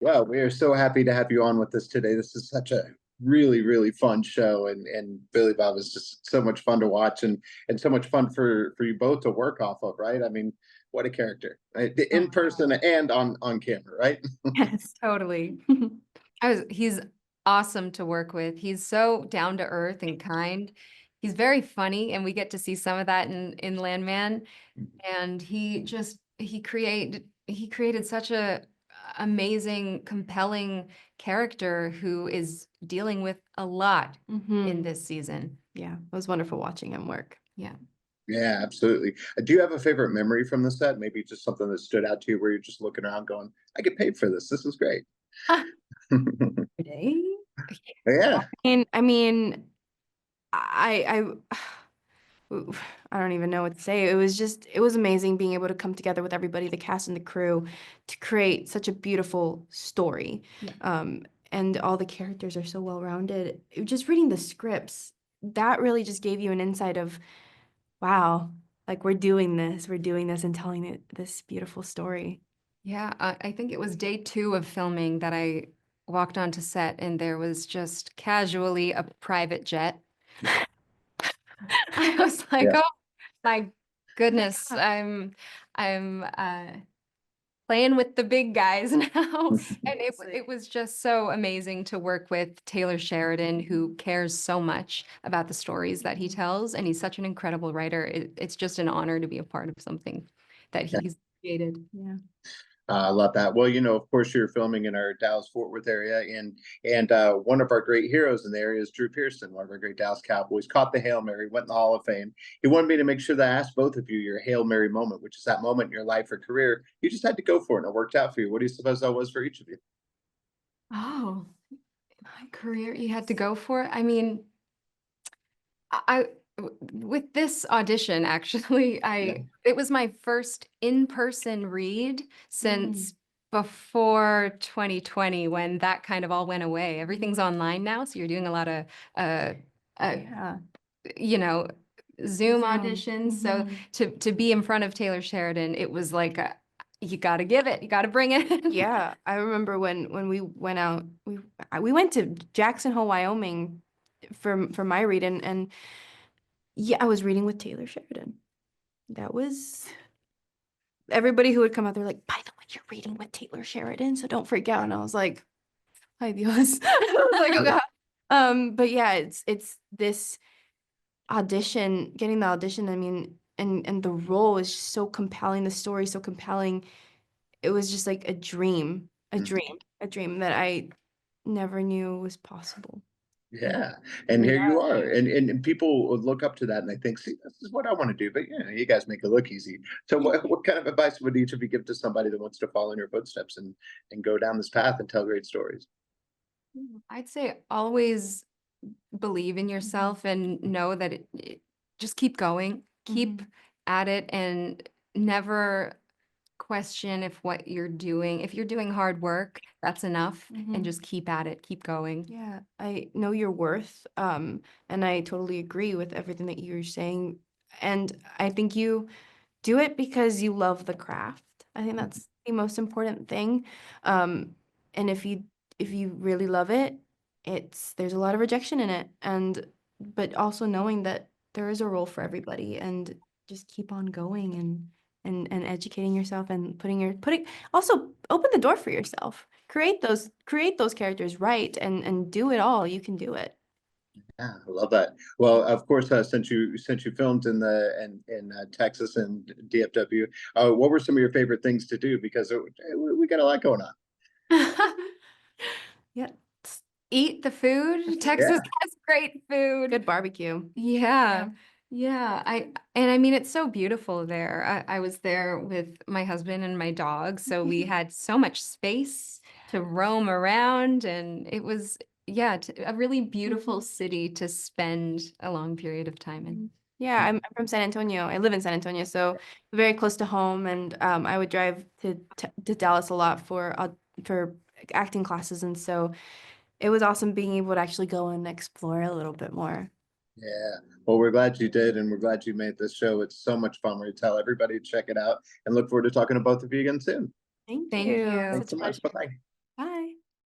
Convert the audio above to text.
Well, we are so happy to have you on with us today. This is such a really, really fun show, and Billy Bob is just so much fun to watch, and so much fun for you both to work off of, right? I mean, what a character, right? Oh, In person and on camera, right? yes, totally. He's awesome to work with. He's so down to earth and kind. He's very funny, and we get to see some of that in Landman. And he created such a amazing, compelling character who is dealing with a lot in this season. Yeah, it was wonderful watching him work. Yeah. Yeah, absolutely. Do you have a favorite memory from the set? Maybe just something that stood out to you where you're just looking around going, "I get paid for this. This is great." Today? Yeah. And I mean, I I don't even know what to say. It was amazing being able to come together with everybody, the cast and the crew, to create such a beautiful story. Yeah. And all the characters are so well rounded. Just reading the scripts, that really just gave you an insight of, wow, like we're doing this and telling this beautiful story. Yeah, I think it was day 2 of filming that I walked onto set and there was just casually a private jet. I was like, Yeah. oh my goodness, I'm playing with the big guys now. And it was just so amazing to work with Taylor Sheridan, who cares so much about the stories that he tells, and he's such an incredible writer. It's just an honor to be a part of something that he's created. Yeah. I love that. Well, of course, you're filming in our Dallas Fort Worth area, and one of our great heroes in the area is Drew Pearson, one of our great Dallas Cowboys. Caught the Hail Mary, went in the Hall of Fame. He wanted me to make sure that I asked both of you your Hail Mary moment, which is that moment in your life or career you just had to go for it and it worked out for you. What do you suppose that was for each of you? Oh, my career you had to go for it. I mean, I with this audition, actually, Yeah. it was my first in-person read since before 2020 when that kind of all went away. Everything's online now, so you're doing a lot of uh, uh Yeah. you know, Zoom Zoom. auditions. So to be in front of Taylor Sheridan, it was like you got to give it, you got to bring it. Yeah, I remember when we went out, we went to Jackson Hole, Wyoming for my read, and yeah, I was reading with Taylor Sheridan. That was everybody who would come out, they're like, by the way, you're reading with Taylor Sheridan, so don't freak out. And I was like, hi Dios. I was like, oh God. But yeah, it's this audition, getting the audition, I mean, and the role is just so compelling, the story is so compelling. It was just like a dream, a dream that I never knew was possible. Yeah. And here you are. And people would look up to that and they think, see, this is what I want to do. But you guys make it look easy. So what kind of advice would each of you give to somebody that wants to follow in your footsteps and go down this path and tell great stories? I'd say always believe in yourself and know that just keep going, keep at it, and never question if you're doing hard work, that's enough, and just keep at it, keep going. Yeah, I know your worth. And I totally agree with everything that you're saying. And I think you do it because you love the craft. I think that's the most important thing. And if you really love it, there's a lot of rejection in it. But also knowing that there is a role for everybody and just keep on going and educating yourself and putting also open the door for yourself. Create those characters, right, and do it all. You can do it. Yeah, I love that. Well, of course, since you filmed in Texas and DFW, what were some of your favorite things to do? Because we got a lot going on. Yeah, eat the food. Texas Yeah. has great food. Good barbecue. Yeah. Yeah. I mean, it's so beautiful there. I was there with my husband and my dog, so we had so much space to roam around, and it was, yeah, a really beautiful city to spend a long period of time in. Yeah, I'm from San Antonio. I live in San Antonio, so very close to home, and I would drive to Dallas a lot for acting classes, and so it was awesome being able to actually go and explore a little bit more. Yeah. Well, we're glad you did, and we're glad you made this show. It's so much fun. We tell everybody to check it out and look forward to talking to both of you again soon. Thank Thank you. you. Thanks Such so a much. pleasure. Bye-bye.